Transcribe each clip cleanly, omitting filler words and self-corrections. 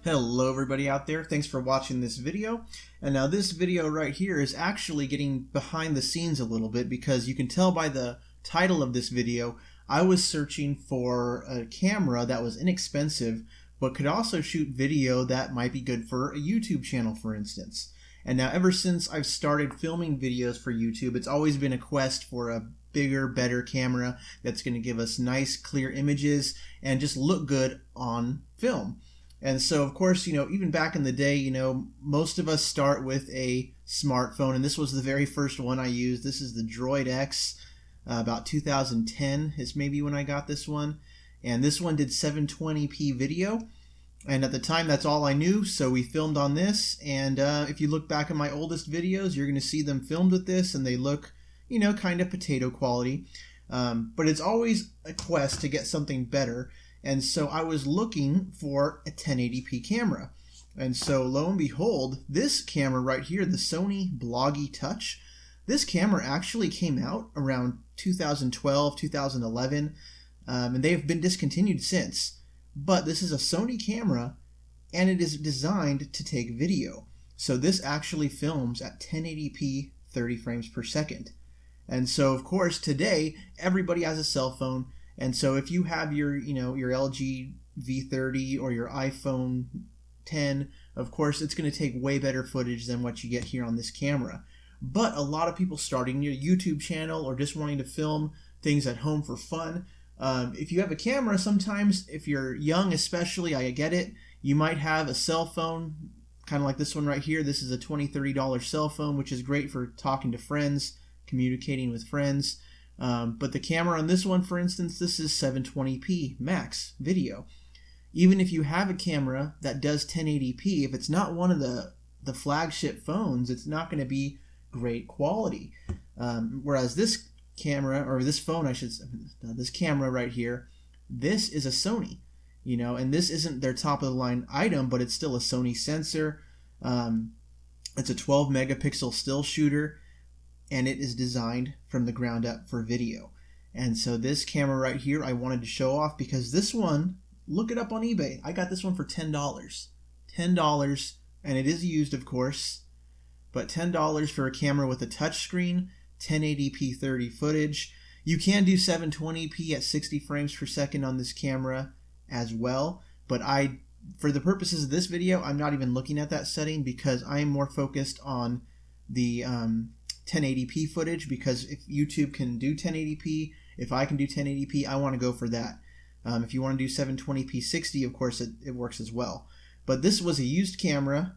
Hello everybody out there, thanks for watching this video. And now this video right here is actually getting behind the scenes a little bit because you can tell by the title of this video, I was searching for a camera that was inexpensive but could also shoot video that might be good for a YouTube channel, for instance. And now ever since I've started filming videos for YouTube, it's always been a quest for a bigger, better camera that's going to give us nice, clear images and just look good on film. And so, of course, even back in the day, most of us start with a smartphone, and this was the very first one I used. This is the Droid X, about 2010 is maybe when I got this one. And this one did 720p video, and at the time that's all I knew, so we filmed on this. And if you look back at my oldest videos, you're going to see them filmed with this, and they look, kind of potato quality. But it's always a quest to get something better. And so I was looking for a 1080p camera. And so lo and behold, this camera right here, the Sony Bloggie Touch, this camera actually came out around 2012, 2011, and they've been discontinued since. But this is a Sony camera, and it is designed to take video. So this actually films at 1080p, 30 frames per second. And so, of course, today, everybody has a cell phone. And so if you have your LG V30 or your iPhone 10, of course, it's going to take way better footage than what you get here on this camera. But a lot of people starting a YouTube channel or just wanting to film things at home for fun, if you have a camera, sometimes if you're young especially, I get it, you might have a cell phone, kind of like this one right here. This is a $20, $30 cell phone, which is great for talking to friends, communicating with friends. But the camera on this one, for instance, this is 720p max video. Even if you have a camera that does 1080p, if it's not one of the flagship phones, it's not going to be great quality. Whereas this camera, or this phone, this camera right here, this is a Sony, and this isn't their top of the line item, but it's still a Sony sensor. It's a 12 megapixel still shooter, and it is designed from the ground up for video. And so this camera right here I wanted to show off because this one, look it up on eBay. I got this one for $10. $10, and it is used, of course, but $10 for a camera with a touchscreen, 1080p 30 footage. You can do 720p at 60 frames per second on this camera as well, but for the purposes of this video, I'm not even looking at that setting because I'm more focused on the 1080p footage, because if YouTube can do 1080p, if I can do 1080p, I want to go for that. If you want to do 720p 60, of course it works as well. But this was a used camera,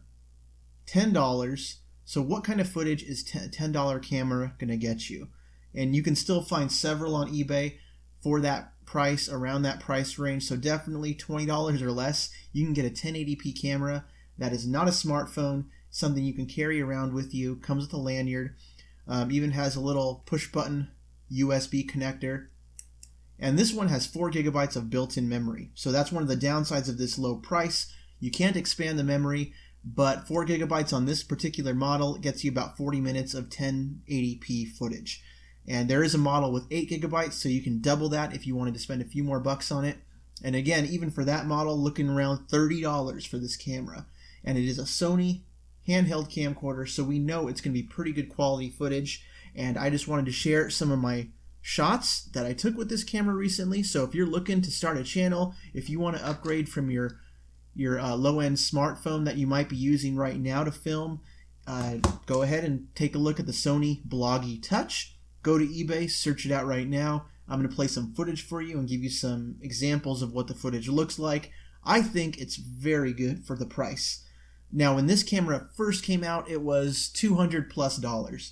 $10. So what kind of footage is a $10 camera going to get you? And you can still find several on eBay for that price, around that price range. So definitely $20 or less, you can get a 1080p camera that is not a smartphone, something you can carry around with you, comes with a lanyard. Even has a little push button USB connector. And this one has 4 gigabytes of built-in memory. So that's one of the downsides of this low price. You can't expand the memory, but 4 gigabytes on this particular model gets you about 40 minutes of 1080p footage. And there is a model with 8 gigabytes, so you can double that if you wanted to spend a few more bucks on it. And again, even for that model, looking around $30 for this camera. And it is a Sony handheld camcorder, so we know it's going to be pretty good quality footage. And I just wanted to share some of my shots that I took with this camera recently. So if you're looking to start a channel, if you want to upgrade from your low-end smartphone that you might be using right now to film, go ahead and take a look at the Sony Bloggie Touch. Go to eBay, search it out right now. I'm going to play some footage for you and give you some examples of what the footage looks like. I think it's very good for the price. Now, when this camera first came out, it was $200+.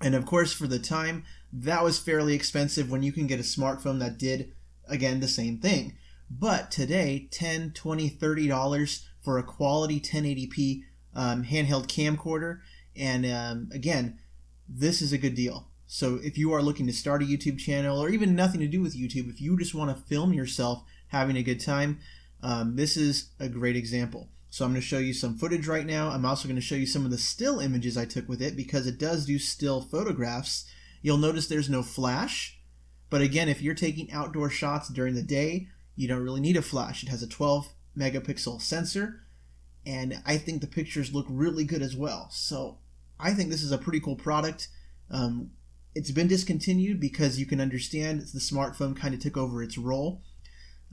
And of course, for the time, that was fairly expensive when you can get a smartphone that did, again, the same thing. But today, $10, $20, $30 for a quality 1080p handheld camcorder. And again, this is a good deal. So if you are looking to start a YouTube channel, or even nothing to do with YouTube, if you just want to film yourself having a good time, this is a great example. So I'm going to show you some footage right now. I'm also going to show you some of the still images I took with it because it does do still photographs. You'll notice there's no flash. But again, if you're taking outdoor shots during the day, you don't really need a flash. It has a 12 megapixel sensor, and I think the pictures look really good as well. So I think this is a pretty cool product. It's been discontinued because you can understand the smartphone kind of took over its role.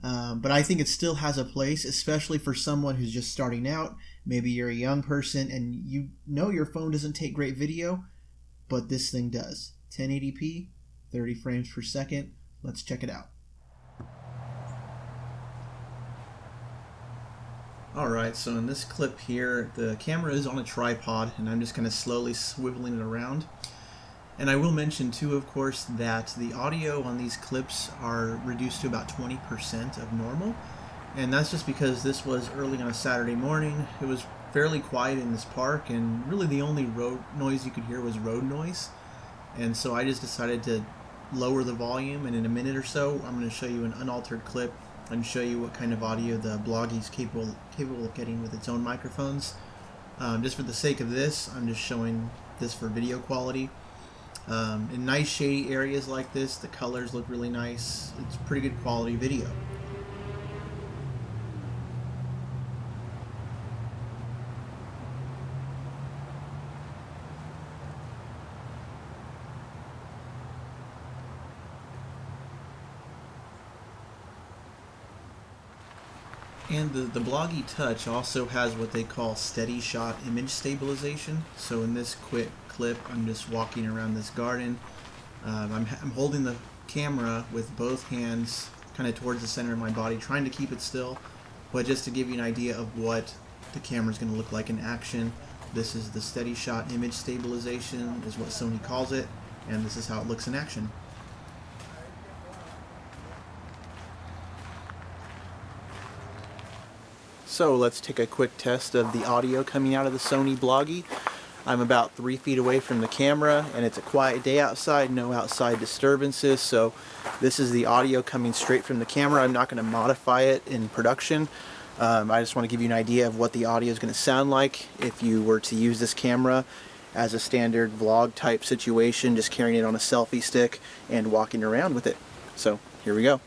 But I think it still has a place, especially for someone who's just starting out. Maybe you're a young person and you know your phone doesn't take great video, but this thing does. 1080p, 30 frames per second. Let's check it out. Alright, so in this clip here, the camera is on a tripod and I'm just kind of slowly swiveling it around. And I will mention too, of course, that the audio on these clips are reduced to about 20% of normal. And that's just because this was early on a Saturday morning. It was fairly quiet in this park, and really the only road noise you could hear was road noise. And so I just decided to lower the volume, and in a minute or so I'm going to show you an unaltered clip and show you what kind of audio the Bloggie is capable of getting with its own microphones. Just for the sake of this, I'm just showing this for video quality. In nice shady areas like this, the colors look really nice. It's pretty good quality video. And the Bloggie Touch also has what they call steady shot image stabilization. So in this quick clip, I'm just walking around this garden. I'm holding the camera with both hands kind of towards the center of my body, trying to keep it still. But just to give you an idea of what the camera's going to look like in action, this is the steady shot image stabilization, is what Sony calls it, and this is how it looks in action. So let's take a quick test of the audio coming out of the Sony Bloggie. I'm about 3 feet away from the camera, and it's a quiet day outside, no outside disturbances, so this is the audio coming straight from the camera. I'm not going to modify it in production. I just want to give you an idea of what the audio is going to sound like if you were to use this camera as a standard vlog type situation, just carrying it on a selfie stick and walking around with it. So here we go.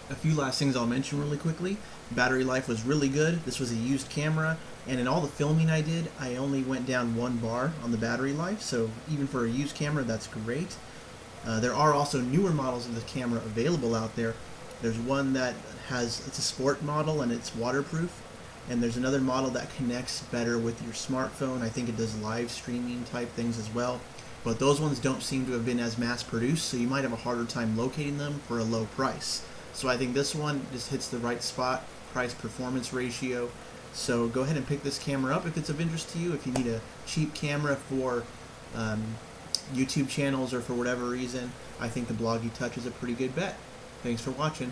A few last things I'll mention really quickly. Battery life was really good. This was a used camera, and in all the filming I did, I only went down 1 bar on the battery life, so even for a used camera, that's great. There are also newer models of the camera available out there. There's one that it's a sport model and it's waterproof, and there's another model that connects better with your smartphone. I think it does live streaming type things as well, but those ones don't seem to have been as mass produced, so you might have a harder time locating them for a low price. So I think this one just hits the right spot, price-performance ratio. So go ahead and pick this camera up if it's of interest to you. If you need a cheap camera for YouTube channels or for whatever reason, I think the Bloggie Touch is a pretty good bet. Thanks for watching.